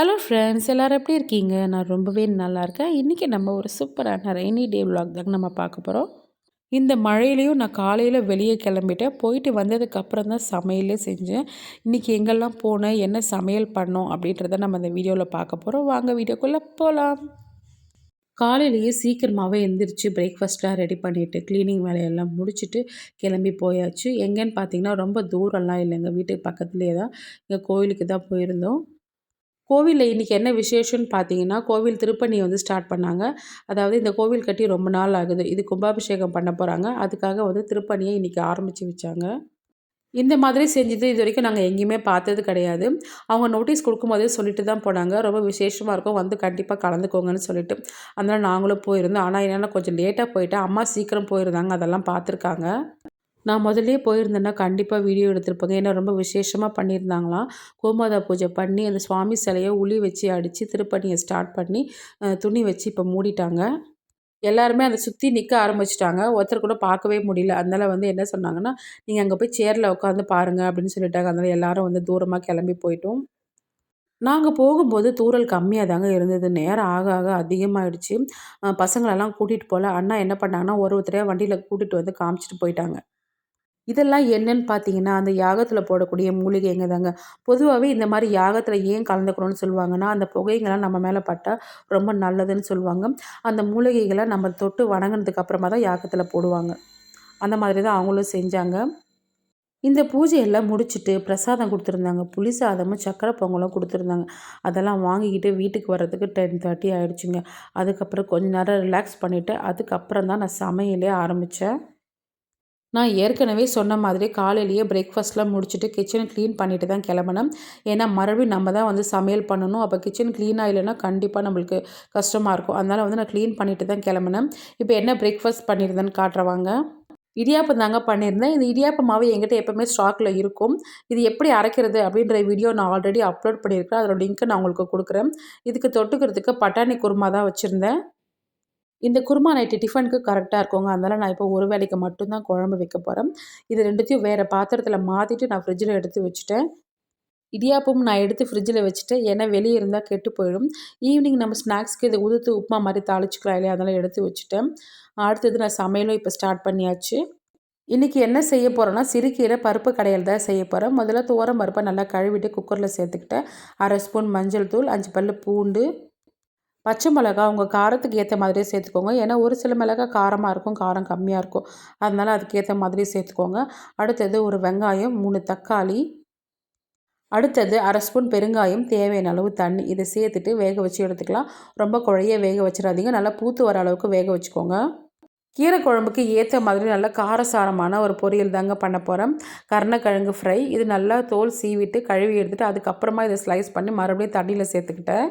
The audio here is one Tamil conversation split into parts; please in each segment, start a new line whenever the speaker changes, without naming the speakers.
ஹலோ ஃப்ரெண்ட்ஸ், எல்லோரும் எப்படி இருக்கீங்க? நான் ரொம்பவே நல்லா இருக்கேன். இன்றைக்கி நம்ம ஒரு சூப்பரான ரெய்னி டே விலாக் தாங்க நம்ம பார்க்க போகிறோம். இந்த மழையிலையும் நான் காலையில் வெளியே கிளம்பிட்டேன். போயிட்டு வந்ததுக்கப்புறம் தான் சமையலே செஞ்சேன். இன்றைக்கி எங்கெல்லாம் போனேன், என்ன சமையல் பண்ணோம் அப்படின்றத நம்ம இந்த வீடியோவில் பார்க்க போகிறோம். வாங்க வீடியோக்குள்ளே போகலாம். காலையிலேயே சீக்கிரமாகவே எழுந்திரிச்சு பிரேக்ஃபாஸ்ட்லாம் ரெடி பண்ணிவிட்டு க்ளீனிங் வேலையெல்லாம் முடிச்சுட்டு கிளம்பி போயாச்சு. எங்கேன்னு பார்த்தீங்கன்னா ரொம்ப தூரம்லாம் இல்லைங்க, வீட்டுக்கு பக்கத்துலேயே தான். இங்கே கோயிலுக்கு தான் போயிருந்தோம். கோவிலில் இன்றைக்கி என்ன விசேஷம்னு பார்த்தீங்கன்னா, கோவில் திருப்பணியை வந்து ஸ்டார்ட் பண்ணாங்க. அதாவது இந்த கோவில் கட்டி ரொம்ப நாள் ஆகுது. இது கும்பாபிஷேகம் பண்ண போகிறாங்க. அதுக்காக வந்து திருப்பணியை இன்றைக்கி ஆரம்பித்து வச்சாங்க. இந்த மாதிரி செஞ்சது இது வரைக்கும் நாங்கள் எங்கேயுமே பார்த்தது கிடையாது. அவங்க நோட்டீஸ் கொடுக்கும்போதே சொல்லிட்டு தான் போனாங்க, ரொம்ப விசேஷமாக இருக்கும், வந்து கண்டிப்பாக கலந்துக்கோங்கன்னு சொல்லிட்டு. அதனால் நாங்களும் போயிருந்தோம். ஆனால் என்னென்னா கொஞ்சம் லேட்டாக போயிட்டேன். அம்மா சீக்கிரம் போயிருந்தாங்க, அதெல்லாம் பார்த்துருக்காங்க. நான் முதல்லயே போயிருந்தேன்னா கண்டிப்பாக வீடியோ எடுத்திருப்பேங்க. ஏன்னா ரொம்ப விசேஷமாக பண்ணியிருந்தாங்களாம். கோமாதா பூஜை பண்ணி அந்த சுவாமி சிலையை உளி வச்சு அடித்து திருப்பணியை ஸ்டார்ட் பண்ணி துணி வச்சு இப்போ மூடிட்டாங்க. எல்லாருமே அதை சுற்றி நிற்க ஆரம்பிச்சிட்டாங்க. ஒருத்தர் கூட பார்க்கவே முடியல. அதனால் வந்து என்ன சொன்னாங்கன்னா, நீங்கள் அங்கே போய் சேரில் உட்காந்து பாருங்கள் அப்படின்னு சொல்லிட்டாங்க. அதனால் எல்லோரும் வந்து தூரமாக கிளம்பி போயிட்டோம். நாங்கள் போகும்போது தூறல் கம்மியாக தாங்க இருந்தது. நேரம் ஆக ஆக அதிகமாகிடுச்சு. பசங்களெல்லாம் கூட்டிகிட்டு போகல. அண்ணா என்ன பண்ணாங்கன்னா ஒருத்தரையாக வண்டியில் கூட்டிகிட்டு வந்து காமிச்சிட்டு போயிட்டாங்க. இதெல்லாம் என்னன்னு பார்த்தீங்கன்னா, அந்த யாகத்தில போடக்கூடிய மூலிகைங்க தாங்க. பொதுவாவே இந்த மாரி யாகத்தில ஏன் கலந்துக்கணும்னு சொல்லுவாங்கன்னா, அந்த புகைங்கலாம் நம்ம மேல பட்டா ரொம்ப நல்லதுன்னு சொல்லுவாங்க. அந்த மூலிகைகள நம்ம தொட்டு வணங்குனதுக்கு அப்புறமா தான் யாகத்தில போடுவாங்க. அந்த மாதிரி தான் அவங்களும் செஞ்சாங்க. இந்த பூஜையெல்லாம் முடிச்சுட்டு பிரசாதம் குடுத்துருந்தாங்க. புளி சாதமும், சர்க்கரை பொங்கலும் குடுத்துருந்தாங்க. அதெல்லாம் வாங்கிக்கிட்டு வீட்டுக்கு வர்றதுக்கு 10:30 ஆயிடுச்சுங்க. அதுக்கப்புறம் கொஞ்ச நேரம் ரிலாக்ஸ் பண்ணிவிட்டு, அதுக்கப்புறம் தான் நான் சமையலே ஆரம்பித்தேன். நான் ஏற்கனவே சொன்ன மாதிரி காலையிலேயே பிரேக்ஃபாஸ்ட்லாம் முடிச்சுட்டு கிச்சனை க்ளீன் பண்ணிட்டு தான் கிளம்புனேன். ஏன்னா மறுபடியும் நம்ம தான் வந்து சமையல் பண்ணணும். அப்போ கிச்சன் க்ளீனாக இல்லைன்னா கண்டிப்பாக நம்மளுக்கு கஷ்டமாக இருக்கும். அதனால் வந்து நான் க்ளீன் பண்ணிட்டு தான் கிளம்புனேன். இப்போ என்ன பிரேக்ஃபாஸ்ட் பண்ணியிருந்தேன்னு காட்டுறவாங்க. இடியாப்பம் தாங்க பண்ணியிருந்தேன். இந்த இடியாப்ப மாவு என்கிட்ட எப்போவுமே ஸ்டாக்கில் இருக்கும். இது எப்படி அரைக்கிறது அப்படின்ற வீடியோ நான் ஆல்ரெடி அப்லோட் பண்ணியிருக்கேன். அதோட லிங்க்கை நான் உங்களுக்கு கொடுக்குறேன். இதுக்கு தொட்டுக்கிறதுக்கு பட்டாணி குருமா தான் வச்சுருந்தேன். இந்த குருமா நைட்டு டிஃபனுக்கு கரெக்டாக இருக்குங்க. அதனால் நான் இப்போ ஒரு வேளைக்கு மட்டும் தான் குழம்பு வைக்க போகிறேன். இது 2த்தையும் வேறு பாத்திரத்தில் மாற்றிட்டு நான் ஃப்ரிட்ஜில் எடுத்து வச்சுட்டேன். இடியாப்பமும் நான் எடுத்து ஃப்ரிட்ஜில் வச்சுட்டேன். ஏன்னா வெளியே இருந்தால் கெட்டு போயிடும். ஈவினிங் நம்ம ஸ்நாக்ஸ்க்கு இதை உதுத்து உப்புமா மாதிரி தாளிச்சிக்கலாம் இல்லையா, அதனால் எடுத்து வச்சுட்டேன். அடுத்தது நான் சமையலும் இப்போ ஸ்டார்ட் பண்ணியாச்சு. இன்றைக்கி என்ன செய்ய போகிறேன்னா, சிறுகீரை பருப்பு கடையில் தான் செய்ய போகிறேன். முதல்ல துவரம் பருப்பை நல்லா கழுவிட்டு குக்கரில் சேர்த்துக்கிட்டேன். 1/2 ஸ்பூன் மஞ்சள் தூள், 5 பல்லு பூண்டு, பச்சை மிளகா உங்கள் காரத்துக்கு ஏற்ற மாதிரியே சேர்த்துக்கோங்க. ஏன்னா ஒரு சில மிளகா காரமாக இருக்கும், காரம் கம்மியாக இருக்கும். அதனால் அதுக்கேற்ற மாதிரி சேர்த்துக்கோங்க. அடுத்தது ஒரு வெங்காயம், 3 தக்காளி, அடுத்தது 1/2 ஸ்பூன் பெருங்காயம், தேவையான அளவு தண்ணி. இதை சேர்த்துட்டு வேக வச்சு எடுத்துக்கலாம். ரொம்ப குழைய வேக வச்சிடாதீங்க. நல்லா பூத்து வர அளவுக்கு வேக வச்சுக்கோங்க. கீரை குழம்புக்கு ஏற்ற மாதிரி நல்லா காரசாரமான ஒரு பொரியல் தாங்க பண்ண போகிறேன். கருணக்கிழங்கு ஃப்ரை. இது நல்லா தோல் சீவிட்டு கழுவி எடுத்துகிட்டு அதுக்கப்புறமா இதை ஸ்லைஸ் பண்ணி மறுபடியும் தண்ணியில் சேர்த்துக்கிட்டேன்.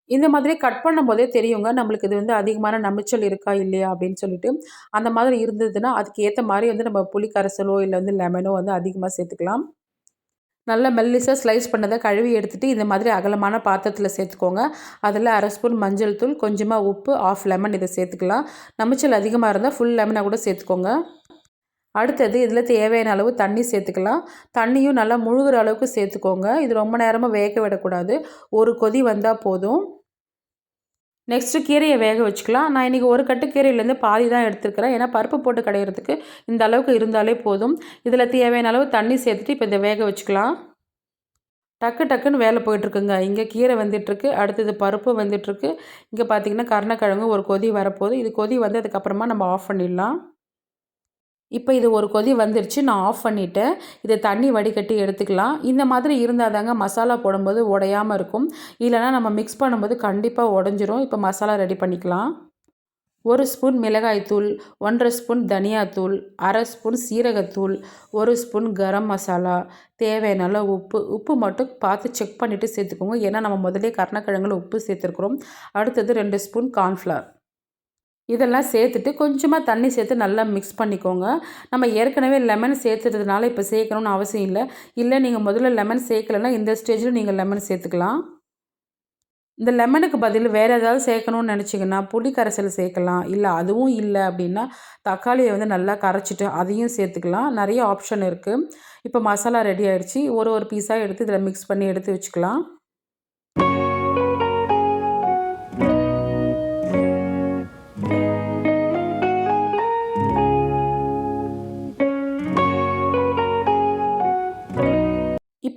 இந்த மாதிரி கட் பண்ணும்போதே தெரியுங்க, நம்மளுக்கு இது வந்து அதிகமான நமிச்சல் இருக்கா இல்லையா அப்படின்னு சொல்லிட்டு. அந்த மாதிரி இருந்ததுன்னா அதுக்கு ஏற்ற மாதிரி வந்து நம்ம புளி கரைசலோ இல்லை வந்து லெமனோ வந்து அதிகமாக சேர்த்துக்கலாம். நல்லா மெல்லிசாக ஸ்லைஸ் பண்ணதை கழுவி எடுத்துகிட்டு இந்த மாதிரி அகலமான பாத்திரத்தில் சேர்த்துக்கோங்க. அதில் 1/2 ஸ்பூன் மஞ்சள் தூள், கொஞ்சமாக உப்பு, 1/2 லெமன் இதை சேர்த்துக்கலாம். நமிச்சல் அதிகமாக இருந்தால் ஃபுல் லெமனை கூட சேர்த்துக்கோங்க. அடுத்தது இதில் தேவையான அளவு தண்ணி சேர்த்துக்கலாம். தண்ணியும் நல்லா முழுகிற அளவுக்கு சேர்த்துக்கோங்க. இது ரொம்ப நேரமாக வேக விடக்கூடாது. ஒரு கொதி வந்தால் போதும். நெக்ஸ்ட்டு கீரையை வேக வச்சுக்கலாம். நான் இன்றைக்கி ஒரு கட்டு கீரையிலேருந்து பாதி தான் எடுத்துருக்கிறேன். ஏன்னா பருப்பு போட்டு கடையிறதுக்கு இந்த அளவுக்கு இருந்தாலே போதும். இதில் தேவையான அளவு தண்ணி சேர்த்துட்டு இப்போ இதை வேக வச்சுக்கலாம். டக்குன்னு வேலை போயிட்டுருக்குங்க. இங்கே கீரை வெந்துட்டுருக்கு, அடுத்தது பருப்பு வெந்துட்டுருக்கு. இங்கே பார்த்திங்கன்னா கருணக்கிழங்கு ஒரு கொதி வரப்போகுது. இது கொதி வந்ததுக்கப்புறமா நம்ம ஆஃப் பண்ணிடலாம். இப்போ இது ஒரு கொதி வந்துருச்சு, நான் ஆஃப் பண்ணிவிட்டேன். இதை தண்ணி வடிகட்டி எடுத்துக்கலாம். இந்த மாதிரி இருந்தால் தாங்க மசாலா போடும்போது உடையாமல் இருக்கும். இல்லைனா நம்ம மிக்ஸ் பண்ணும்போது கண்டிப்பாக உடஞ்சிரும். இப்போ மசாலா ரெடி பண்ணிக்கலாம். 1 ஸ்பூன் மிளகாய்த்தூள், 1/2 ஸ்பூன் தனியாத்தூள், 1/2 ஸ்பூன் சீரகத்தூள், 1 ஸ்பூன் கரம் மசாலா, தேவையான அளவு உப்பு. உப்பு மட்டும் பார்த்து செக் பண்ணிவிட்டு சேர்த்துக்கோங்க. ஏன்னா நம்ம முதலே கருணக்கிழங்குல உப்பு சேர்த்துருக்குறோம். அடுத்தது 2 ஸ்பூன் கார்ன்ஃப்ளவர். இதெல்லாம் சேர்த்துட்டு கொஞ்சமாக தண்ணி சேர்த்து நல்லா மிக்ஸ் பண்ணிக்கோங்க. நம்ம ஏற்கனவே லெமன் சேர்த்துறதுனால இப்போ சேர்க்கணும்னு அவசியம் இல்லை. இல்லை நீங்கள் முதல்ல லெமன் சேர்க்கலைன்னா இந்த ஸ்டேஜில் நீங்கள் லெமன் சேர்த்துக்கலாம். இந்த லெமனுக்கு பதில் வேறு ஏதாவது சேர்க்கணும்னு நினச்சிங்கன்னா புளி கரைசல் சேர்க்கலாம். இல்லை அதுவும் இல்லை அப்படின்னா தக்காளியை வந்து நல்லா கரைச்சிட்டு அதையும் சேர்த்துக்கலாம். நிறைய ஆப்ஷன் இருக்குது. இப்போ மசாலா ரெடி ஆகிடுச்சு. ஒரு பீஸாக எடுத்து இதில் மிக்ஸ் பண்ணி எடுத்து வச்சுக்கலாம்.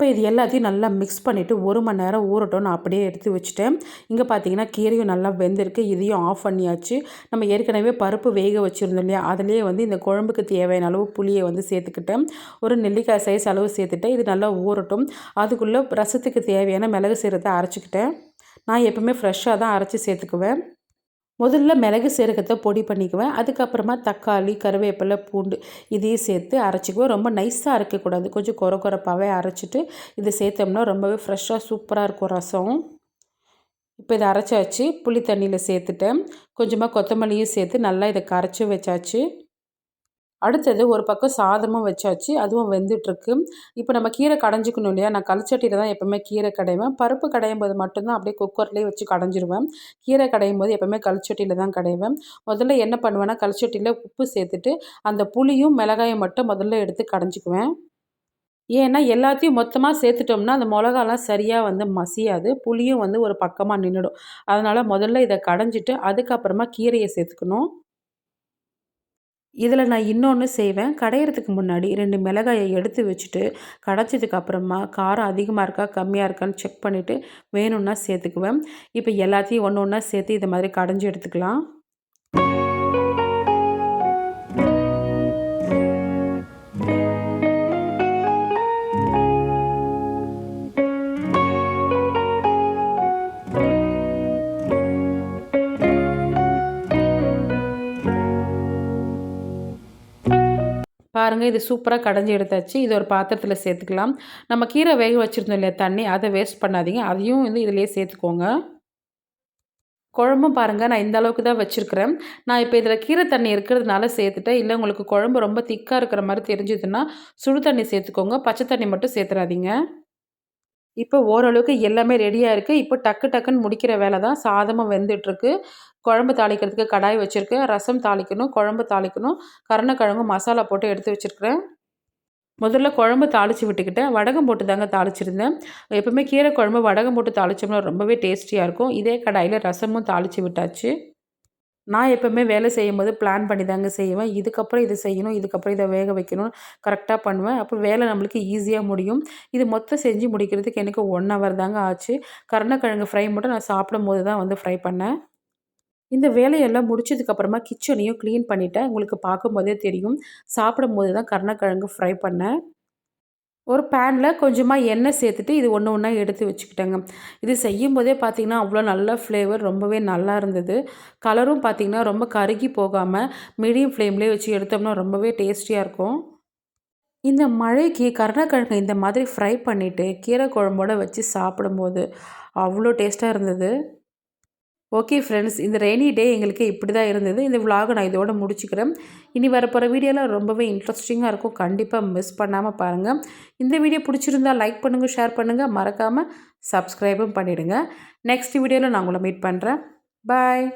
இப்போ இது எல்லாத்தையும் நல்லா மிக்ஸ் பண்ணிவிட்டு 1 மணி நேரம் ஊறட்டும். நான் அப்படியே எடுத்து வச்சுட்டேன். இங்கே பார்த்தீங்கன்னா கீரையும் நல்லா வெந்திருக்கு. இதையும் ஆஃப் பண்ணியாச்சு. நம்ம ஏற்கனவே பருப்பு வேக வச்சுருந்தோம் இல்லையா, அதிலேயே வந்து இந்த குழம்புக்கு தேவையான அளவு புளியை வந்து சேர்த்துக்கிட்டேன். ஒரு நெல்லிக்காய் சைஸ் அளவு சேர்த்துட்டேன். இது நல்லா ஊறட்டும். அதுக்குள்ளே ரசத்துக்கு தேவையான மிளகு சீரகத்தை அரைச்சிக்கிட்டேன். நான் எப்பவுமே ஃப்ரெஷ்ஷாக தான் அரைச்சி சேர்த்துக்குவேன். முதல்ல மிளகு சீரகத்தை பொடி பண்ணிக்குவேன். அதுக்கப்புறமா தக்காளி, கருவேப்பிலை, பூண்டு இதையும் சேர்த்து அரைச்சிக்குவேன். ரொம்ப நைஸாக அரைக்கக்கூடாது. கொஞ்சம் கொரப்பாகவே அரைச்சிட்டு இதை சேர்த்தோம்னா ரொம்பவே ஃப்ரெஷ்ஷாக சூப்பராக இருக்கும் ரசம். இப்போ இதை அரைச்சாச்சு. புளி தண்ணியில் சேர்த்துட்டேன். கொஞ்சமாக கொத்தமல்லியும் சேர்த்து நல்லா இதை கரைச்சி வச்சாச்சு. அடுத்தது ஒரு பக்கம் சாதமும் வச்சாச்சு. அதுவும் வெந்துட்டுருக்கு. இப்போ நம்ம கீரை கடைஞ்சிக்கணும் இல்லையா, நான் கல்சட்டியில் தான் எப்போவுமே கீரை கடைவேன். பருப்பு கடையும் போது மட்டும்தான் அப்படியே குக்கர்லேயே வச்சு கடைஞ்சிருவேன். கீரை கடையும் போது எப்போவுமே கல்சட்டியில் தான் கடைவேன். முதல்ல என்ன பண்ணுவேன்னா, கல்சட்டியில் உப்பு சேர்த்துட்டு அந்த புளியும் மிளகாயும் மட்டும் முதல்ல எடுத்து கடைஞ்சிக்குவேன். ஏன்னா எல்லாத்தையும் மொத்தமாக சேர்த்துட்டோம்னா அந்த மிளகாலாம் சரியாக வந்து மசியாது. புளியும் வந்து ஒரு பக்கமாக நின்றுடும். அதனால் முதல்ல இதை கடைஞ்சிட்டு அதுக்கப்புறமா கீரையை சேர்த்துக்கணும். இதில் நான் இன்னொன்று செய்வேன். கடையிறதுக்கு முன்னாடி 2 மிளகாயை எடுத்து வச்சுட்டு, கடைச்சதுக்கு அப்புறமா காரம் அதிகமாக இருக்கா, கம்மியாக இருக்கான்னு செக் பண்ணிவிட்டு வேணும்னா சேர்த்துக்குவேன். இப்போ எல்லாத்தையும் ஒன்று ஒன்றா சேர்த்து இது மாதிரி கடைஞ்சி எடுத்துக்கலாம். பாருங்கள், இது சூப்பராக கடைஞ்சி எடுத்தாச்சு. இது ஒரு பாத்திரத்தில் சேர்த்துக்கலாம். நம்ம கீரை வேக வச்சுருந்தோம் இல்லையா தண்ணி, அதை வேஸ்ட் பண்ணாதீங்க. அதையும் வந்து இதிலேயே சேர்த்துக்கோங்க. குழம்பும் பாருங்கள், நான் இந்த அளவுக்கு தான் வச்சுருக்கிறேன். நான் இப்போ இதில் கீரை தண்ணி இருக்கிறதுனால சேர்த்துட்டேன். இல்லை உங்களுக்கு குழம்பு ரொம்ப திக்காக இருக்கிற மாதிரி தெரிஞ்சுதுன்னா சுடு தண்ணி சேர்த்துக்கோங்க. பச்சை தண்ணி மட்டும் சேர்த்துறாதீங்க. இப்போ ஓரளவுக்கு எல்லாமே ரெடியாக இருக்குது. இப்போ டக்குன்னு முடிக்கிற வேலை தான். சாதமும் வெந்துட்டுருக்கு. குழம்பு தாளிக்கிறதுக்கு கடாய் வச்சுருக்கேன். ரசம் தாளிக்கணும், குழம்பு தாளிக்கணும். கருணக்கிழங்கும் மசாலா போட்டு எடுத்து வச்சுருக்கிறேன். முதல்ல குழம்பு தாளித்து விட்டுக்கிட்டேன். வடகம் போட்டு தாங்க தாளிச்சிருந்தேன். எப்பவுமே கீரை குழம்பு வடகம் போட்டு தாளித்தோம்னா ரொம்பவே டேஸ்டியாக இருக்கும். இதே கடாயில் ரசமும் தாளித்து விட்டாச்சு. நான் எப்போவுமே வேலை செய்யும்போது பிளான் பண்ணி தாங்க செய்வேன். இதுக்கப்புறம் இது செய்யணும், இதுக்கப்புறம் இதை வேக வைக்கணும், கரெக்டாக பண்ணுவேன். அப்போ வேலை நம்மளுக்கு ஈஸியாக முடியும். இது மொத்தம் செஞ்சு முடிக்கிறதுக்கு எனக்கு 1 ஹவர் தாங்க ஆச்சு. கருணக்கிழங்கு ஃப்ரை மட்டும் நான் சாப்பிடும்போது தான் வந்து ஃப்ரை பண்ணேன். இந்த வேலையெல்லாம் முடிச்சதுக்கப்புறமா கிச்சனையும் க்ளீன் பண்ணிவிட்டேன். உங்களுக்கு பார்க்கும்போதே தெரியும். சாப்பிடும்போது தான் கருணக்கிழங்கு ஃப்ரை பண்ணேன். ஒரு பேனில் கொஞ்சமாக எண்ணெய் சேர்த்துட்டு இது ஒன்று ஒன்றா எடுத்து வச்சுக்கிட்டேங்க. இது செய்யும்போதே பார்த்திங்கன்னா அவ்வளோ நல்ல ஃப்ளேவர், ரொம்பவே நல்லா இருந்தது. கலரும் பார்த்திங்கன்னா ரொம்ப கருகி போகாமல் மீடியம் ஃப்ளேம்லேயே வச்சு எடுத்தோம்னா ரொம்பவே டேஸ்டியாக இருக்கும். இந்த மழைக்கு கருணக்கிழங்கு இந்த மாதிரி ஃப்ரை பண்ணிவிட்டு கீரை குழம்போடு வச்சு சாப்பிடும்போது அவ்வளோ டேஸ்ட்டாக இருந்தது. ஓகே ஃப்ரெண்ட்ஸ், இந்த ரெய்னி டே எங்களுக்கு இப்படி தான் இருந்தது. இந்த விலாகை நான் இதோட முடிச்சுக்கிறேன். இனி வரப்போகிற வீடியோலாம் ரொம்பவே இன்ட்ரெஸ்டிங்காக இருக்கும். கண்டிப்பாக மிஸ் பண்ணாமல் பாருங்கள். இந்த வீடியோ பிடிச்சிருந்தால் லைக் பண்ணுங்கள், ஷேர் பண்ணுங்கள், மறக்காமல் சப்ஸ்கிரைபும் பண்ணிவிடுங்க. நெக்ஸ்ட் வீடியோவில் நான் உங்களை மீட் பண்ணுறேன். பாய்.